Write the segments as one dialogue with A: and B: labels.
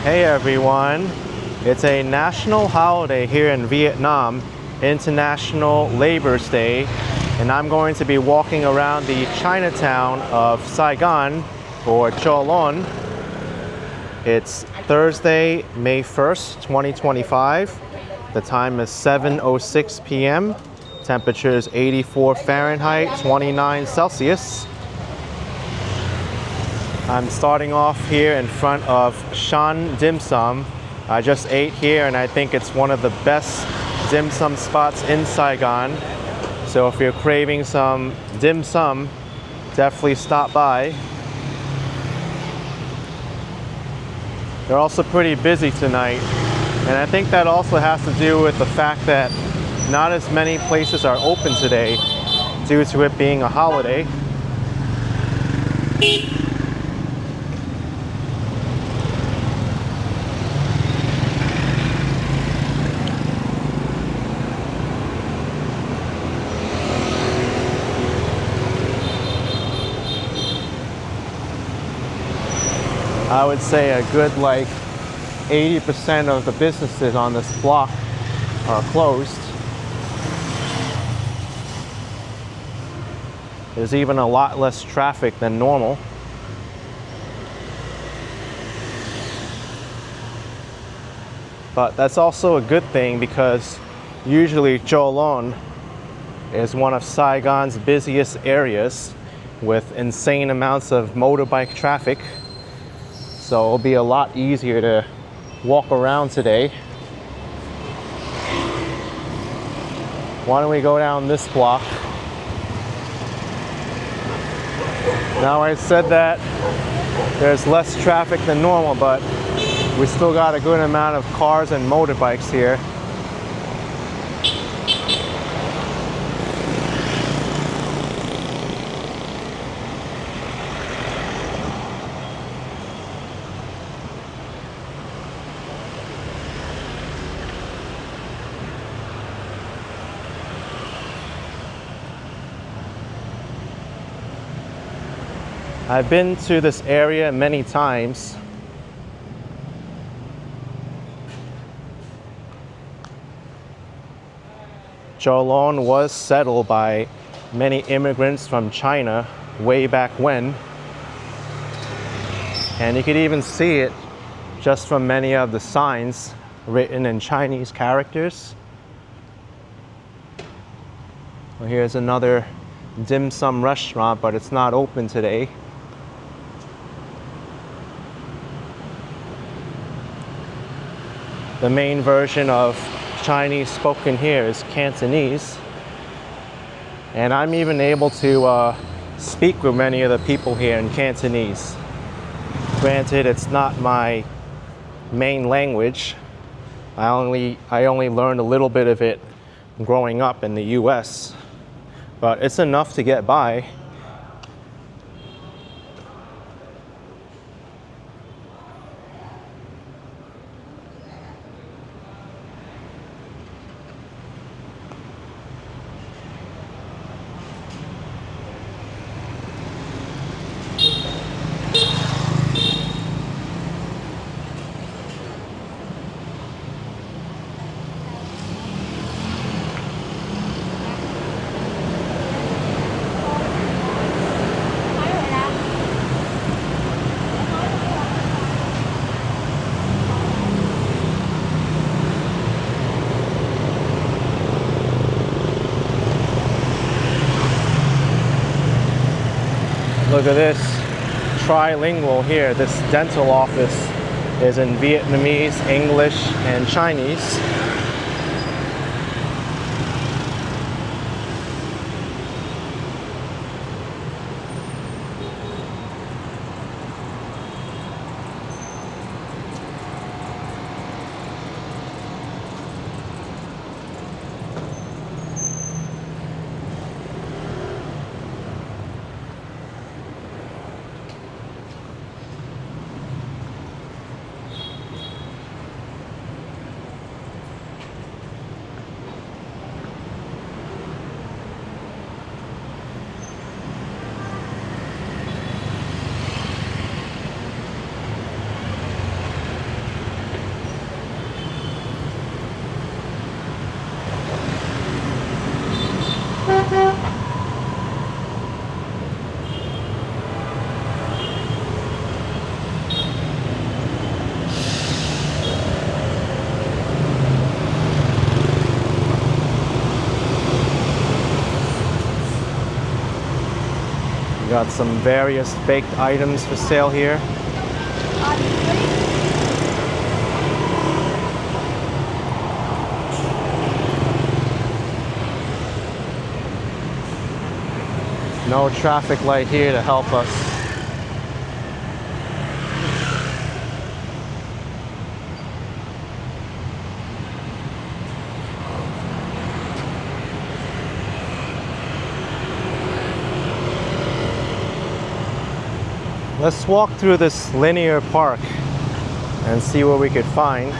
A: Hey everyone, it's a national holiday here in Vietnam, International Labor's Day, and I'm going to be walking around the Chinatown of Saigon, or Cholon. It's Thursday, May 1st, 2025. The time is 7:06 p.m. Temperature is 84 Fahrenheit, 29 Celsius. I'm starting off here in front of Shan Dim Sum. I just ate here and I think it's one of the best dim sum spots in Saigon. So if you're craving some dim sum, definitely stop by. They're also pretty busy tonight, and I think that also has to do with the fact that not as many places are open today due to it being a holiday. I would say a good 80% of the businesses on this block are closed. There's even a lot less traffic than normal. But that's also a good thing because usually Cholon is one of Saigon's busiest areas with insane amounts of motorbike traffic. So it'll be a lot easier to walk around today. Why don't we go down this block? Now I said that there's less traffic than normal, but we still got a good amount of cars and motorbikes here. I've been to this area many times. Cholon was settled by many immigrants from China way back when. And you could even see it just from many of the signs written in Chinese characters. Well, here's another dim sum restaurant, but it's not open today. The main version of Chinese spoken here is Cantonese, and I'm even able to speak with many of the people here in Cantonese. Granted, it's not my main language. I only learned a little bit of it growing up in the US, but it's enough to get by. Look at this, trilingual here. This dental office is in Vietnamese, English, and Chinese. Got some various baked items for sale here. No traffic light here to help us. Let's walk through this linear park and see what we could find.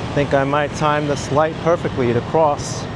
A: I think I might time this light perfectly to cross.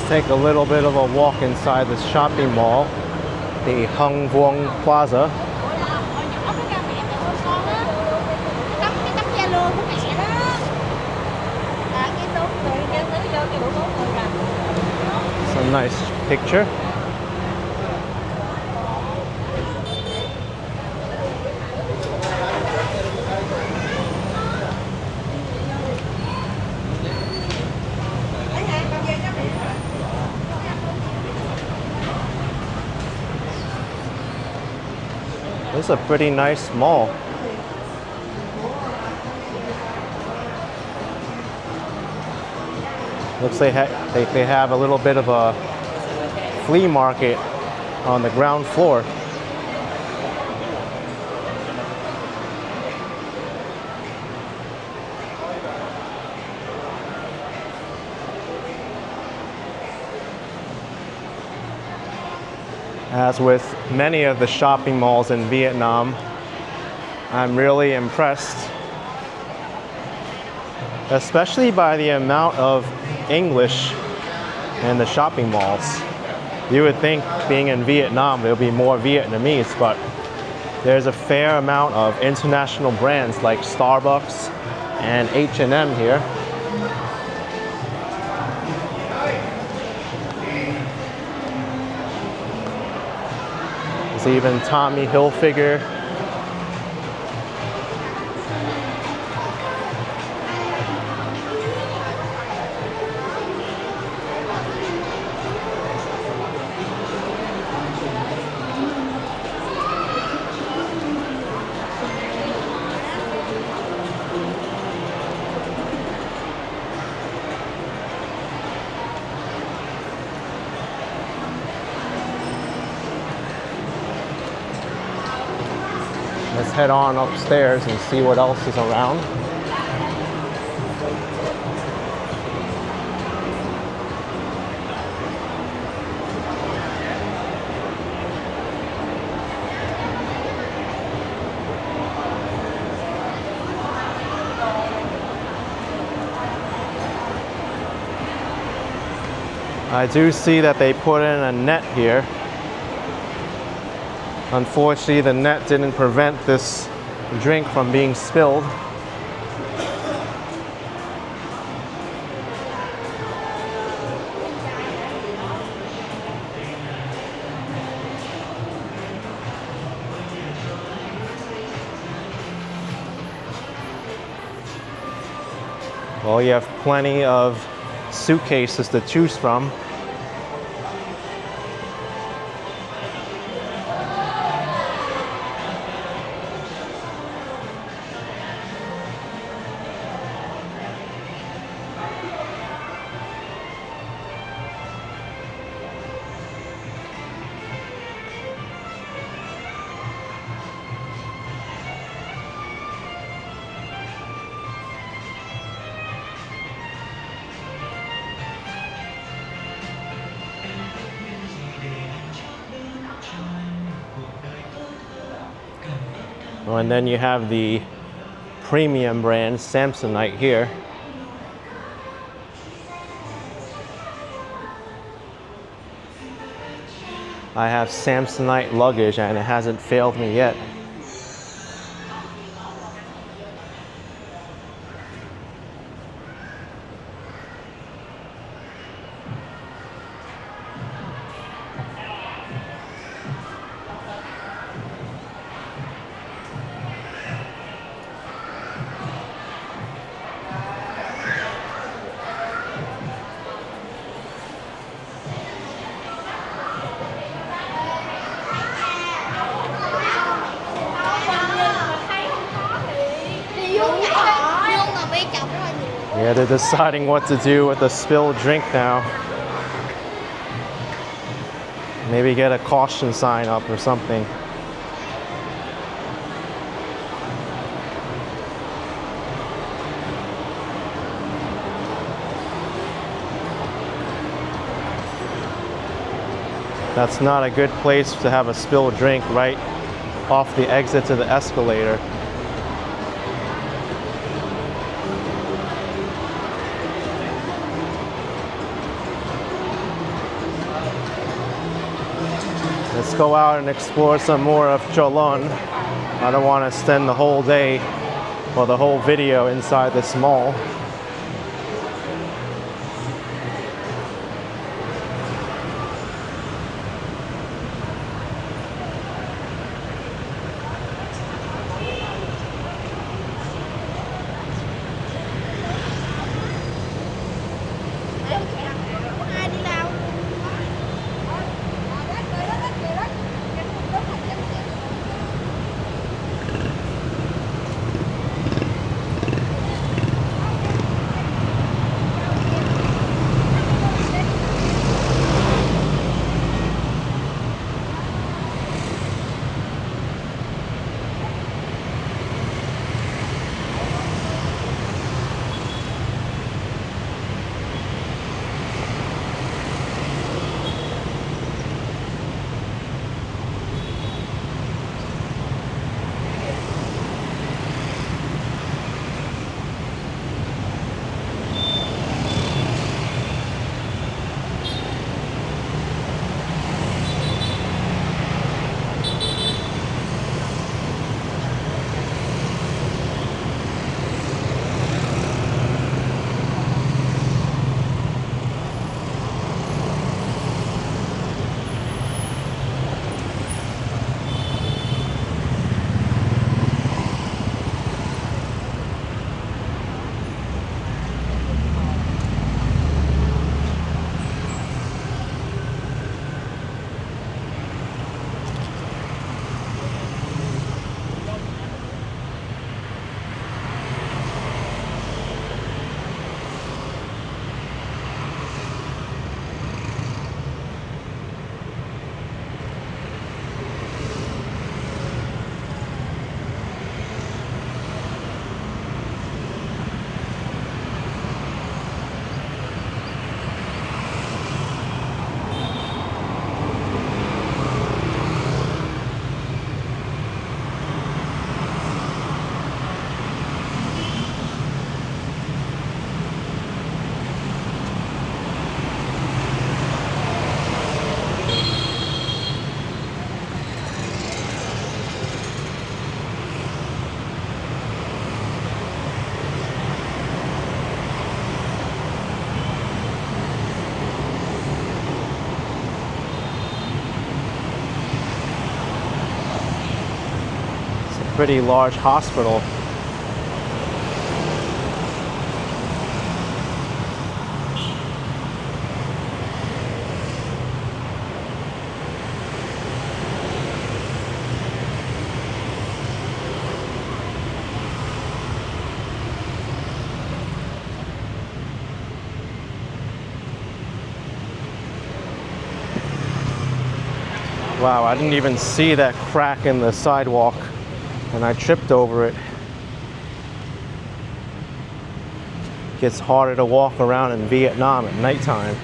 A: Take a little bit of a walk inside this shopping mall, the Andong Plaza. It's a nice picture. This is a pretty nice mall. Looks like they have a little bit of a flea market on the ground floor. As with many of the shopping malls in Vietnam, I'm really impressed, especially by the amount of English in the shopping malls. You would think being in Vietnam there'll be more Vietnamese, but there's a fair amount of international brands like Starbucks and H&M here. There's even Tommy Hilfiger. Let's head on upstairs and see what else is around. I do see that they put in a net here. Unfortunately, the net didn't prevent this drink from being spilled. Well, you have plenty of suitcases to choose from. Oh, and then you have the premium brand Samsonite here. I have Samsonite luggage and it hasn't failed me yet. Yeah, they're deciding what to do with the spilled drink now. Maybe get a caution sign up or something. That's not a good place to have a spilled drink right off the exit to the escalator. Let's go out and explore some more of Cholon. I don't want to spend the whole day or the whole video inside this mall. pretty large hospital. Wow, I didn't even see that crack in the sidewalk and I tripped over it. Gets harder to walk around in Vietnam at nighttime.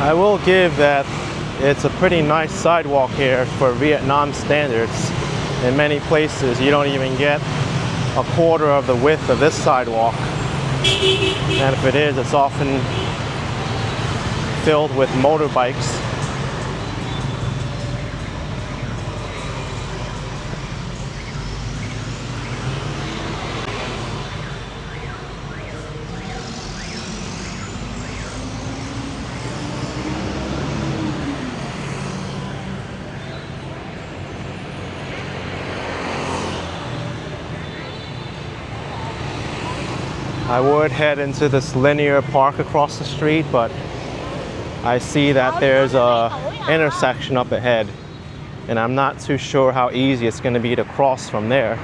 A: I will give that it's a pretty nice sidewalk here for Vietnam standards. In many places you don't even get a quarter of the width of this sidewalk. And if it is, it's often filled with motorbikes. I would head into this linear park across the street, but I see that there's a intersection up ahead, and I'm not too sure how easy it's going to be to cross from there.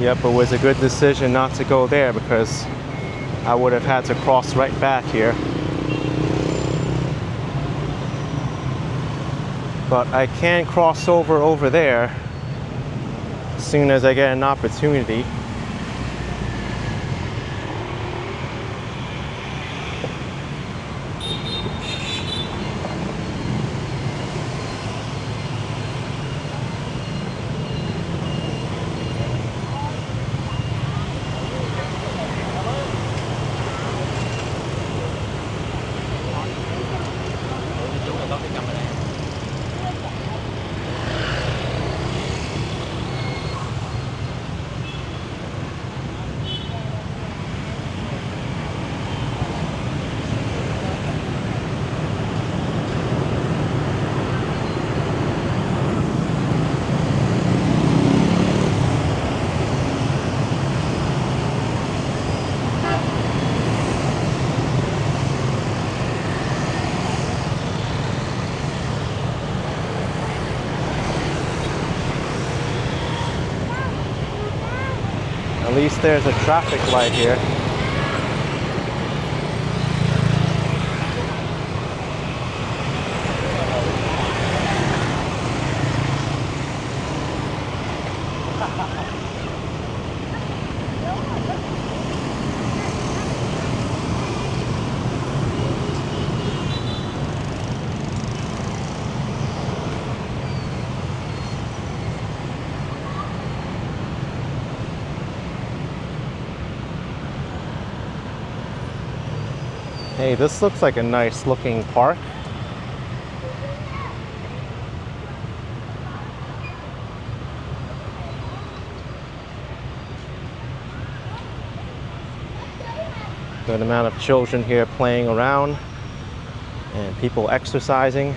A: Yep, it was a good decision not to go there because I would have had to cross right back here. But I can cross over there as soon as I get an opportunity. At least there's a traffic light here. Hey, this looks like a nice looking park. Good amount of children here playing around and people exercising.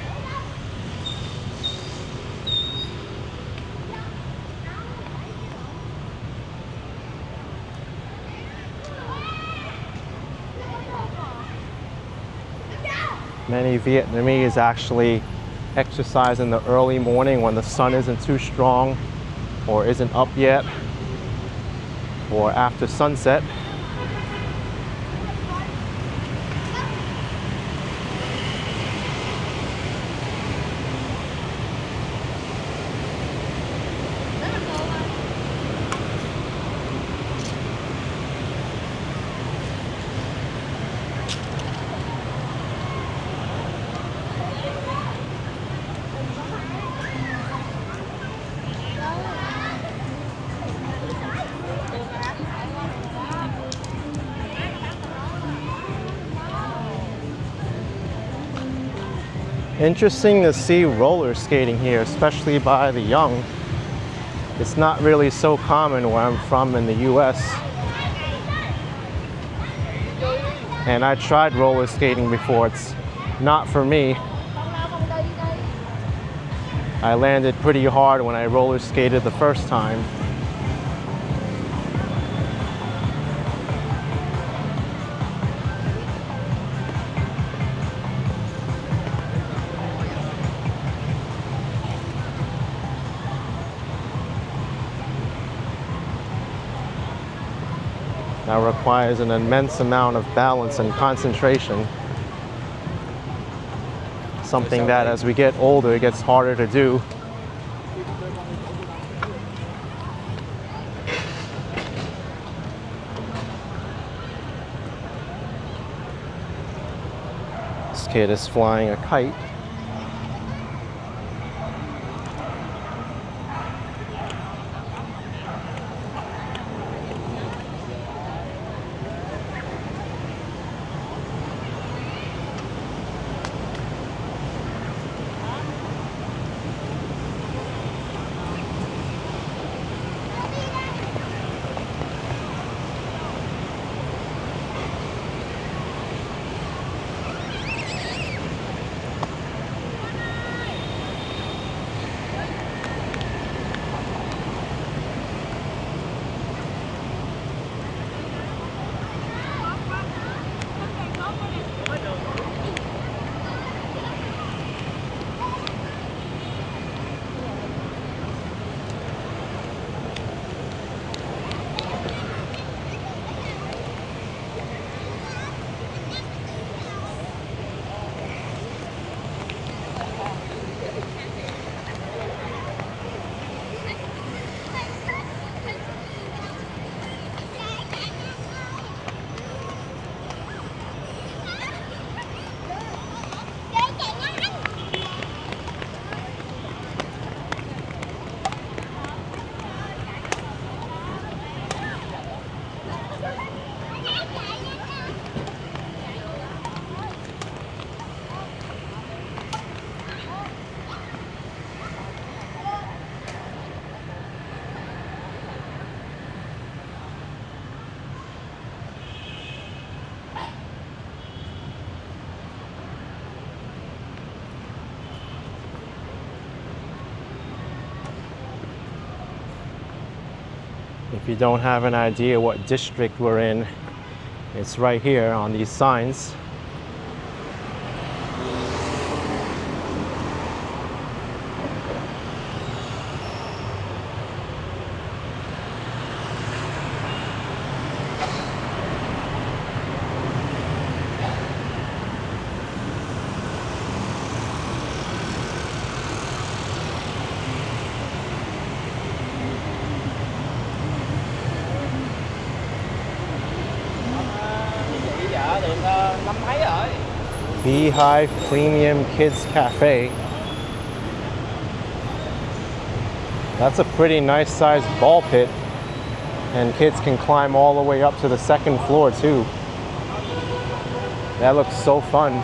A: Many Vietnamese actually exercise in the early morning when the sun isn't too strong or isn't up yet, or after sunset. Interesting to see roller skating here, especially by the young. It's not really so common where I'm from in the US. And I tried roller skating before. It's not for me. I landed pretty hard when I roller skated the first time. That requires an immense amount of balance and concentration. Something that as we get older, it gets harder to do. This kid is flying a kite. If you don't have an idea what district we're in, it's right here on these signs. Beehive Premium Kids Cafe. That's a pretty nice sized ball pit, and kids can climb all the way up to the second floor too. That looks so fun.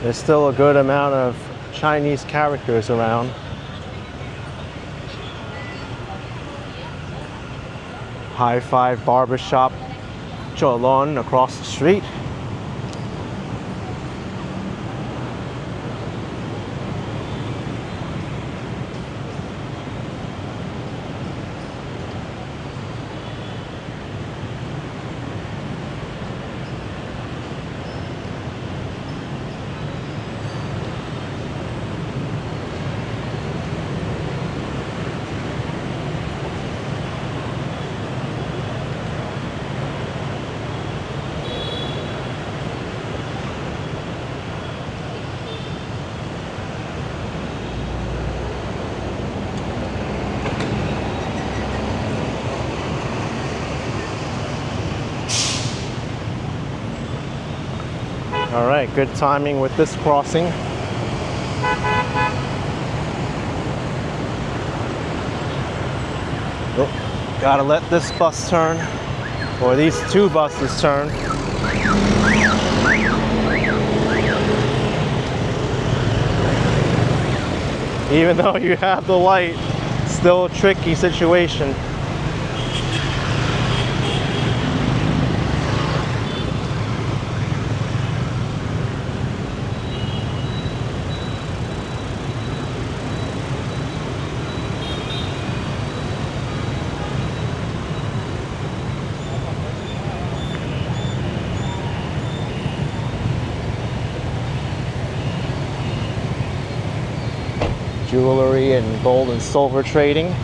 A: There's still a good amount of Chinese characters around. High Five Barbershop, Cholon across the street. All right, good timing with this crossing. Oh, gotta let this bus turn, or these two buses turn. Even though you have the light, still a tricky situation. Jewelry and gold and silver trading.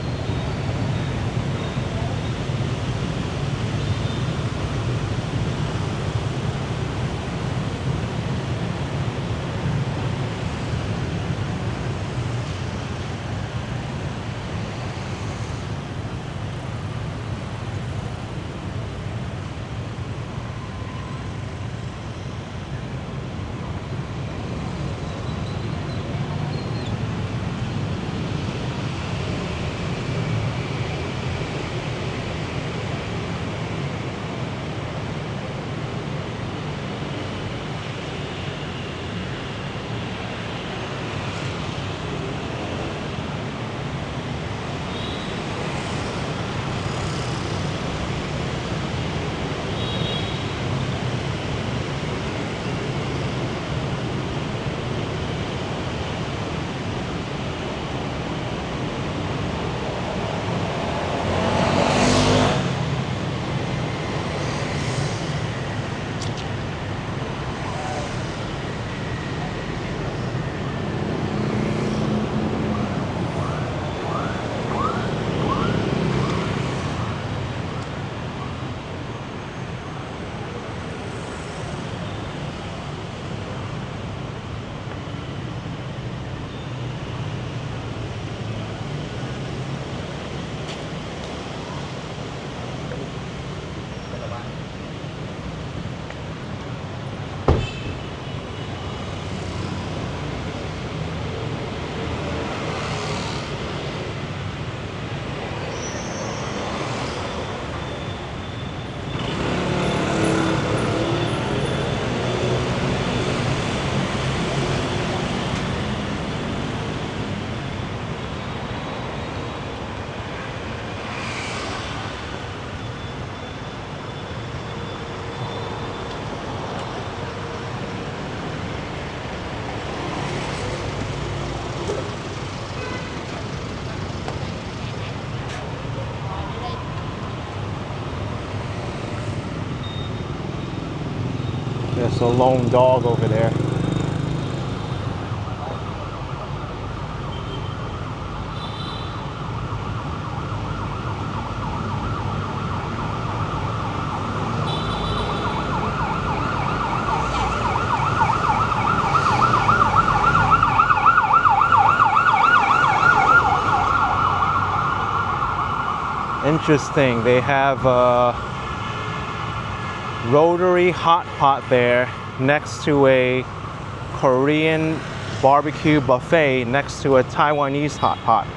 A: There's a lone dog over there. Interesting, they have a rotary hot pot there next to a Korean barbecue buffet next to a Taiwanese hot pot.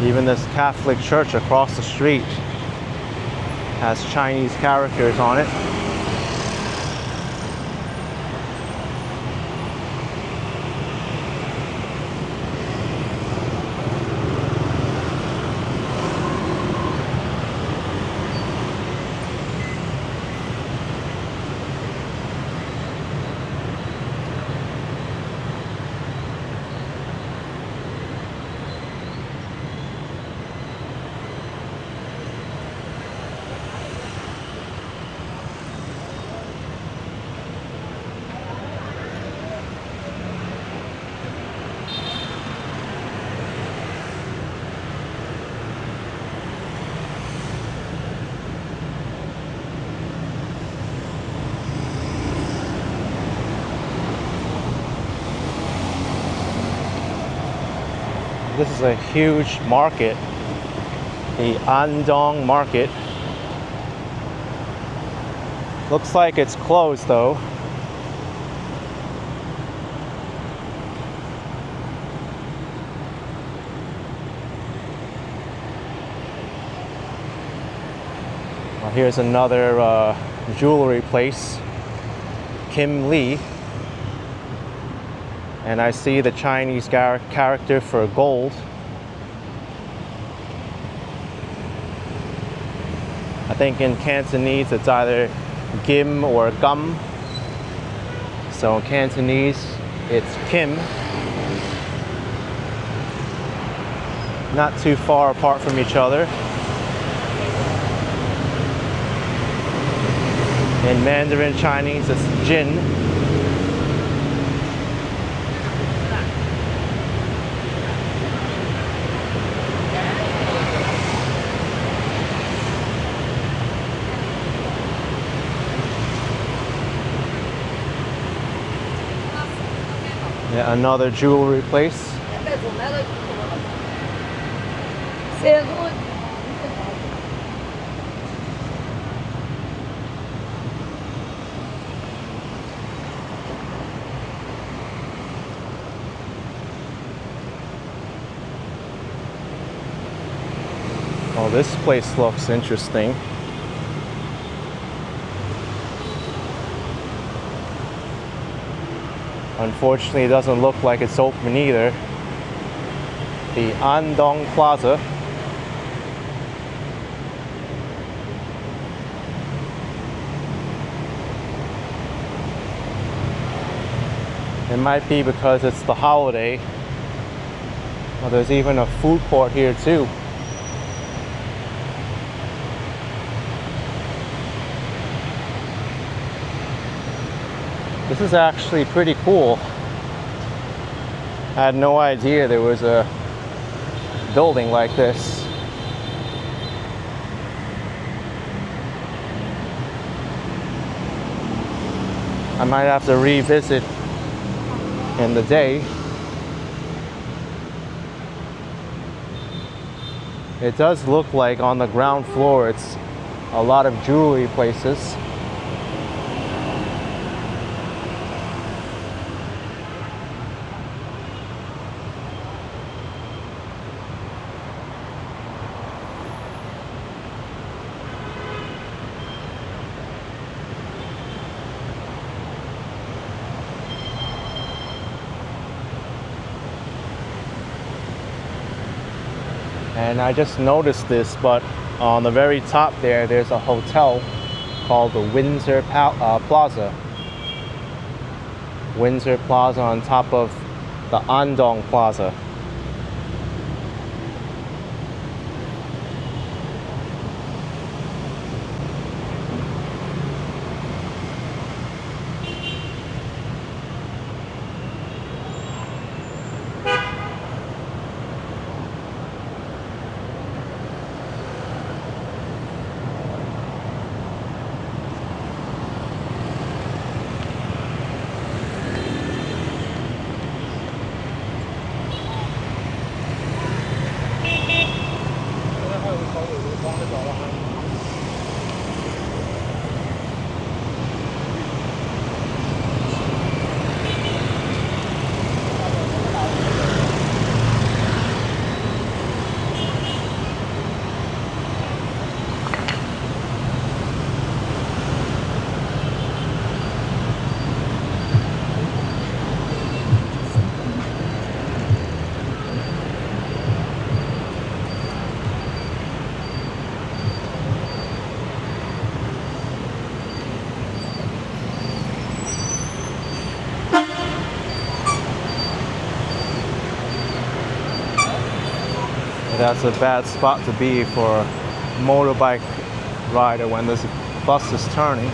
A: Even this Catholic church across the street has Chinese characters on it. This is a huge market, the Andong market. Looks like it's closed though. Well, here's another jewelry place, Kim Lee. And I see the Chinese character for gold. I think in Cantonese it's either Gim or Gum. So in Cantonese it's Kim. Not too far apart from each other. In Mandarin Chinese it's Jin. Yeah, another jewelry place. Oh, this place looks interesting. Unfortunately, it doesn't look like it's open either. The Andong Plaza. It might be because it's the holiday. Well, there's even a food court here too. This is actually pretty cool. I had no idea there was a building like this. I might have to revisit in the day. It does look like on the ground floor it's a lot of jewelry places. And I just noticed this, but on the very top there's a hotel called the Windsor Plaza. Windsor Plaza on top of the Andong Plaza. That's a bad spot to be for a motorbike rider when this bus is turning.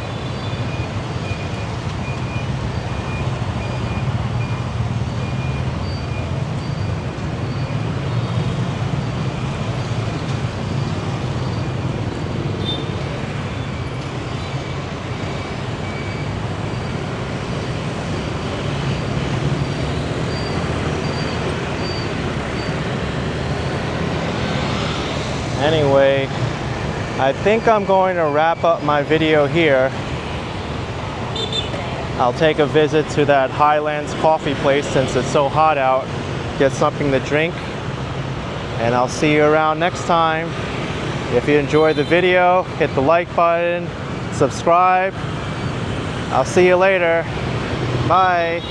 A: Anyway, I think I'm going to wrap up my video here. I'll take a visit to that Highlands coffee place since it's so hot out, get something to drink, and I'll see you around next time. If you enjoyed the video, hit the like button, subscribe. I'll see you later. Bye.